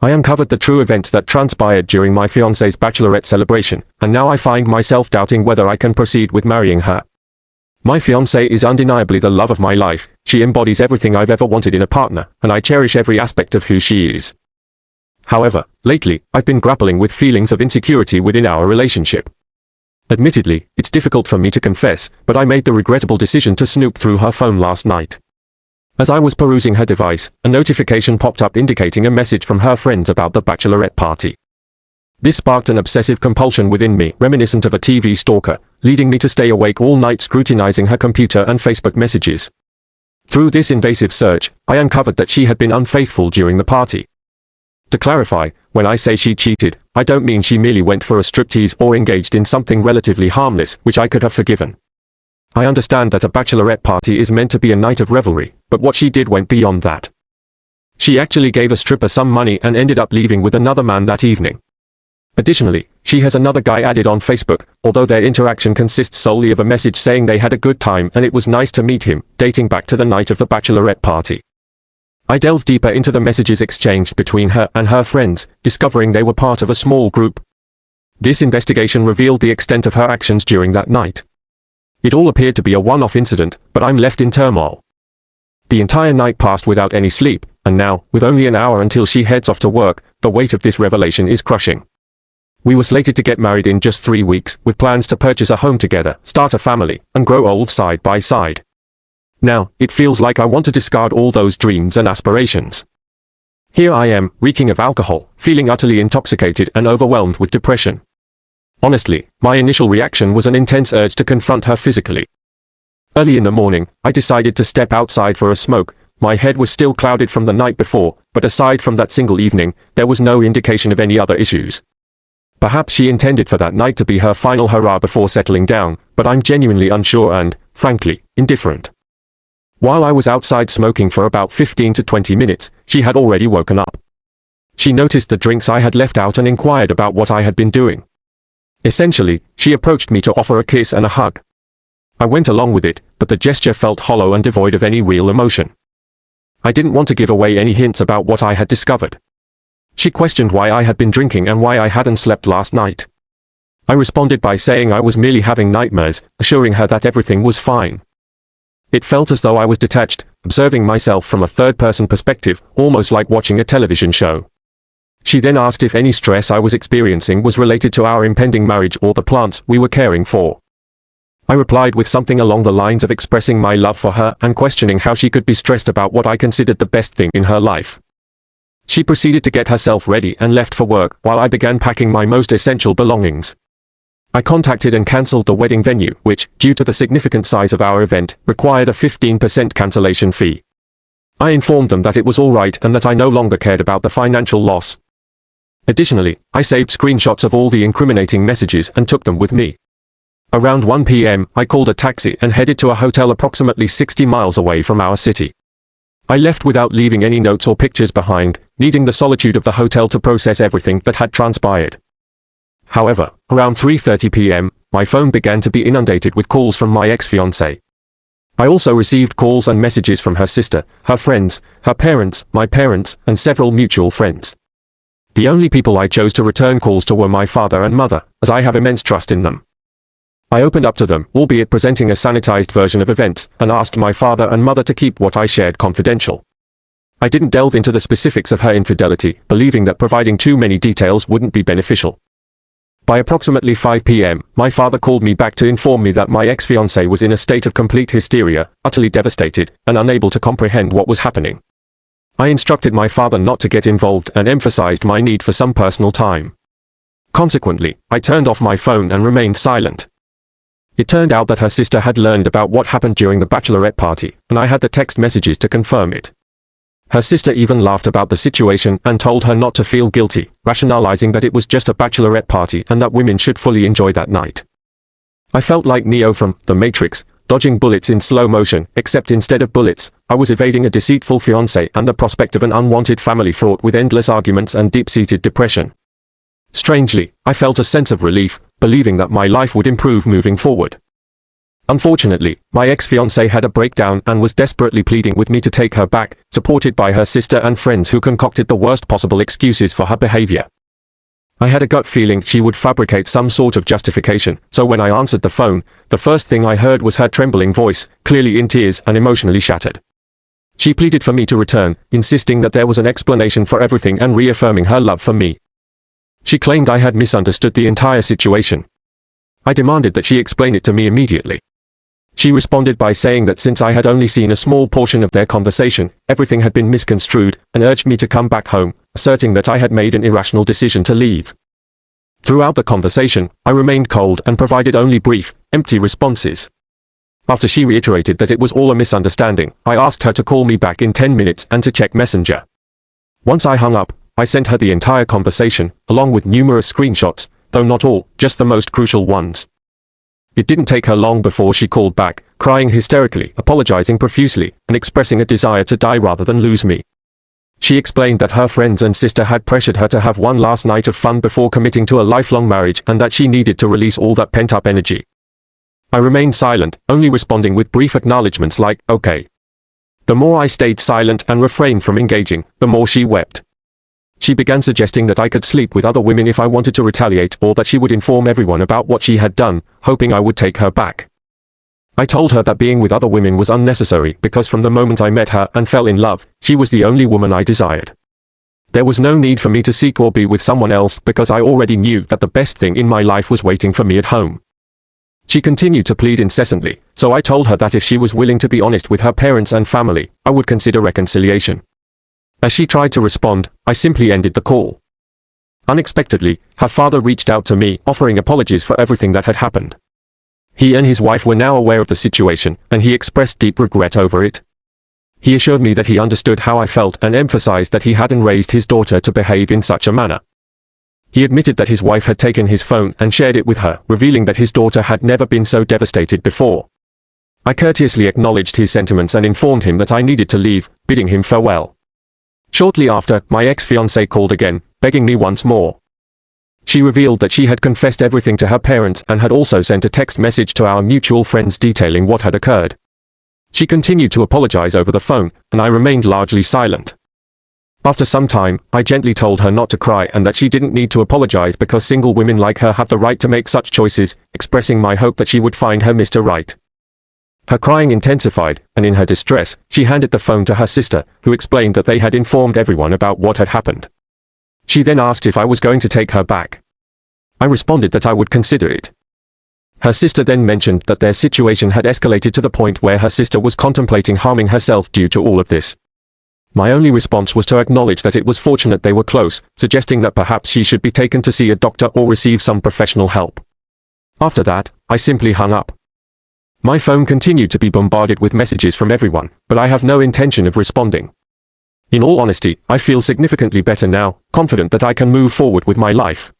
I uncovered the true events that transpired during my fiancé's bachelorette celebration, and now I find myself doubting whether I can proceed with marrying her. My fiancée is undeniably the love of my life. She embodies everything I've ever wanted in a partner, and I cherish every aspect of who she is. However, lately, I've been grappling with feelings of insecurity within our relationship. Admittedly, it's difficult for me to confess, but I made the regrettable decision to snoop through her phone last night. As I was perusing her device, a notification popped up indicating a message from her friends about the bachelorette party. This sparked an obsessive compulsion within me, reminiscent of a TV stalker, leading me to stay awake all night scrutinizing her computer and Facebook messages. Through this invasive search, I uncovered that she had been unfaithful during the party. To clarify, when I say she cheated, I don't mean she merely went for a striptease or engaged in something relatively harmless, which I could have forgiven. I understand that a bachelorette party is meant to be a night of revelry, but what she did went beyond that. She actually gave a stripper some money and ended up leaving with another man that evening. Additionally, she has another guy added on Facebook, although their interaction consists solely of a message saying they had a good time and it was nice to meet him, dating back to the night of the bachelorette party. I delved deeper into the messages exchanged between her and her friends, discovering they were part of a small group. This investigation revealed the extent of her actions during that night. It all appeared to be a one-off incident, but I'm left in turmoil. The entire night passed without any sleep, and now, with only an hour until she heads off to work, the weight of this revelation is crushing. We were slated to get married in just 3 weeks, with plans to purchase a home together, start a family, and grow old side by side. Now, it feels like I want to discard all those dreams and aspirations. Here I am, reeking of alcohol, feeling utterly intoxicated and overwhelmed with depression. Honestly, my initial reaction was an intense urge to confront her physically. Early in the morning, I decided to step outside for a smoke. My head was still clouded from the night before, but aside from that single evening, there was no indication of any other issues. Perhaps she intended for that night to be her final hurrah before settling down, but I'm genuinely unsure and, frankly, indifferent. While I was outside smoking for about 15 to 20 minutes, she had already woken up. She noticed the drinks I had left out and inquired about what I had been doing. Essentially, she approached me to offer a kiss and a hug. I went along with it, but the gesture felt hollow and devoid of any real emotion. I didn't want to give away any hints about what I had discovered. She questioned why I had been drinking and why I hadn't slept last night. I responded by saying I was merely having nightmares, assuring her that everything was fine. It felt as though I was detached, observing myself from a third-person perspective, almost like watching a television show. She then asked if any stress I was experiencing was related to our impending marriage or the plants we were caring for. I replied with something along the lines of expressing my love for her and questioning how she could be stressed about what I considered the best thing in her life. She proceeded to get herself ready and left for work while I began packing my most essential belongings. I contacted and cancelled the wedding venue, which, due to the significant size of our event, required a 15% cancellation fee. I informed them that it was all right and that I no longer cared about the financial loss. Additionally, I saved screenshots of all the incriminating messages and took them with me. Around 1 p.m., I called a taxi and headed to a hotel approximately 60 miles away from our city. I left without leaving any notes or pictures behind, needing the solitude of the hotel to process everything that had transpired. However, around 3:30 p.m., my phone began to be inundated with calls from my ex-fiancée. I also received calls and messages from her sister, her friends, her parents, my parents, and several mutual friends. The only people I chose to return calls to were my father and mother, as I have immense trust in them. I opened up to them, albeit presenting a sanitized version of events, and asked my father and mother to keep what I shared confidential. I didn't delve into the specifics of her infidelity, believing that providing too many details wouldn't be beneficial. By approximately 5 p.m., my father called me back to inform me that my ex-fiancée was in a state of complete hysteria, utterly devastated, and unable to comprehend what was happening. I instructed my father not to get involved and emphasized my need for some personal time. Consequently, I turned off my phone and remained silent. It turned out that her sister had learned about what happened during the bachelorette party, and I had the text messages to confirm it. Her sister even laughed about the situation and told her not to feel guilty, rationalizing that it was just a bachelorette party and that women should fully enjoy that night. I felt like Neo from The Matrix, dodging bullets in slow motion, except instead of bullets, I was evading a deceitful fiancé and the prospect of an unwanted family fraught with endless arguments and deep-seated depression. Strangely, I felt a sense of relief, believing that my life would improve moving forward. Unfortunately, my ex-fiancée had a breakdown and was desperately pleading with me to take her back, supported by her sister and friends who concocted the worst possible excuses for her behavior. I had a gut feeling she would fabricate some sort of justification, so when I answered the phone, the first thing I heard was her trembling voice, clearly in tears and emotionally shattered. She pleaded for me to return, insisting that there was an explanation for everything and reaffirming her love for me. She claimed I had misunderstood the entire situation. I demanded that she explain it to me immediately. She responded by saying that since I had only seen a small portion of their conversation, everything had been misconstrued, and urged me to come back home, asserting that I had made an irrational decision to leave. Throughout the conversation, I remained cold and provided only brief, empty responses. After she reiterated that it was all a misunderstanding, I asked her to call me back in 10 minutes and to check Messenger. Once I hung up, I sent her the entire conversation, along with numerous screenshots, though not all, just the most crucial ones. It didn't take her long before she called back, crying hysterically, apologizing profusely, and expressing a desire to die rather than lose me. She explained that her friends and sister had pressured her to have one last night of fun before committing to a lifelong marriage and that she needed to release all that pent-up energy. I remained silent, only responding with brief acknowledgements like, okay. The more I stayed silent and refrained from engaging, the more she wept. She began suggesting that I could sleep with other women if I wanted to retaliate or that she would inform everyone about what she had done, hoping I would take her back. I told her that being with other women was unnecessary because from the moment I met her and fell in love, she was the only woman I desired. There was no need for me to seek or be with someone else because I already knew that the best thing in my life was waiting for me at home. She continued to plead incessantly, so I told her that if she was willing to be honest with her parents and family, I would consider reconciliation. As she tried to respond, I simply ended the call. Unexpectedly, her father reached out to me, offering apologies for everything that had happened. He and his wife were now aware of the situation, and he expressed deep regret over it. He assured me that he understood how I felt and emphasized that he hadn't raised his daughter to behave in such a manner. He admitted that his wife had taken his phone and shared it with her, revealing that his daughter had never been so devastated before. I courteously acknowledged his sentiments and informed him that I needed to leave, bidding him farewell. Shortly after, my ex-fiancée called again, begging me once more. She revealed that she had confessed everything to her parents and had also sent a text message to our mutual friends detailing what had occurred. She continued to apologize over the phone, and I remained largely silent. After some time, I gently told her not to cry and that she didn't need to apologize because single women like her have the right to make such choices, expressing my hope that she would find her Mr. Right. Her crying intensified, and in her distress, she handed the phone to her sister, who explained that they had informed everyone about what had happened. She then asked if I was going to take her back. I responded that I would consider it. Her sister then mentioned that their situation had escalated to the point where her sister was contemplating harming herself due to all of this. My only response was to acknowledge that it was fortunate they were close, suggesting that perhaps she should be taken to see a doctor or receive some professional help. After that, I simply hung up. My phone continued to be bombarded with messages from everyone, but I have no intention of responding. In all honesty, I feel significantly better now, confident that I can move forward with my life.